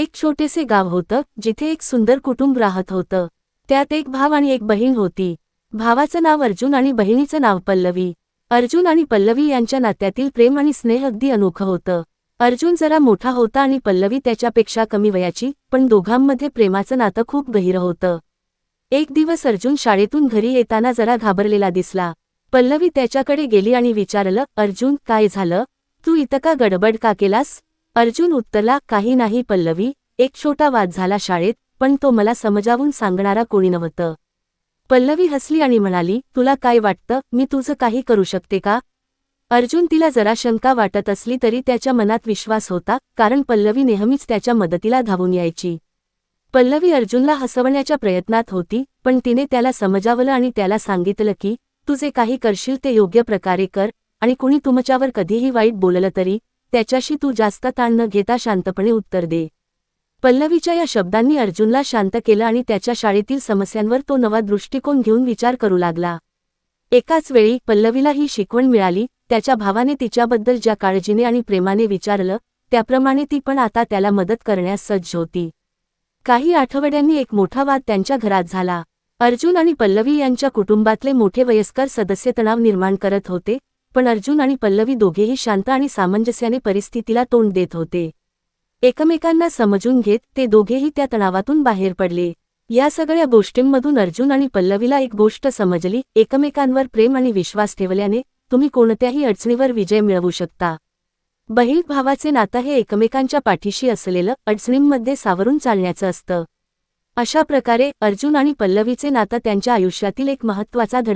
एक छोटेसे गाव होतं जिथे एक सुंदर कुटुंब राहत होतं। त्यात एक भाव आणि एक बहीण होती। भावाचं नाव अर्जुन आणि बहिणीचं नाव पल्लवी। अर्जुन आणि पल्लवी यांच्या नात्यातील प्रेम आणि स्नेह अगदी अनोखं होतं। अर्जुन जरा मोठा होता आणि पल्लवी त्याच्यापेक्षा कमी वयाची, पण दोघांमध्ये प्रेमाचं नातं खूप गहिरं होतं। एक दिवस अर्जुन शाळेतून घरी येताना जरा घाबरलेला दिसला। पल्लवी त्याच्याकडे गेली आणि विचारलं, अर्जुन, काय झालं? तू इतका गडबड का केलास? अर्जुन उत्तरला, काही नाही पल्लवी, एक छोटा वाद झाला शाळेत, पण तो मला समजावून सांगणारा कोणी नव्हतं। पल्लवी हसली आणि म्हणाली, तुला काय वाटतं, मी तुझं काही करू शकते का? अर्जुन तिला जरा शंका वाटत असली तरी त्याच्या मनात विश्वास होता, कारण पल्लवी नेहमीच त्याच्या मदतीला धावून यायची। पल्लवी अर्जुनला हसवण्याच्या प्रयत्नात होती, पण तिने त्याला समजावलं आणि त्याला सांगितलं की तू जे काही करशील ते योग्य प्रकारे कर, आणि कुणी तुमच्यावर कधीही वाईट बोललं तरी त्याच्याशी तू जास्त ताण न घेता शांतपणे उत्तर दे। पल्लवीच्या या शब्दांनी अर्जुनला शांत केलं आणि त्याच्या शाळेतील समस्यांवर तो नवा दृष्टिकोन घेऊन विचार करू लागला। एकाच वेळी पल्लवीला ही शिकवण मिळाली, त्याच्या भावाने तिच्याबद्दल ज्या काळजीने आणि प्रेमाने विचारलं, त्याप्रमाणे ती पण आता त्याला मदत करण्यास सज्ज होती। काही आठवड्यांनी एक मोठा वाद त्यांच्या घरात झाला। अर्जुन आणि पल्लवी यांच्या कुटुंबातले मोठे वयस्कर सदस्य तणाव निर्माण करत होते, पण अर्जुन आणि पल्लवी दोघेही शांत आणि सामंजस्याने परिस्थितीला तोंड देत होते। एकमेकांना समजून घेत ते दोघेही त्या तणावातून बाहेर पडले। या सगळ्या गोष्टींमधून अर्जुन आणि पल्लवीला एक गोष्ट समजली, एकमेकांवर प्रेम आणि विश्वास ठेवल्याने तुम्ही कोणत्याही अडचणीवर विजय मिळवू शकता। बहीण भावाचे नातं हे एकमेकांच्या पाठीशी असलेलं, अडचणींमध्ये सावरून चालण्याचं असतं। अशा प्रकारे अर्जुन आणि पल्लवीचे नातं त्यांच्या आयुष्यातील एक महत्त्वाचा धडा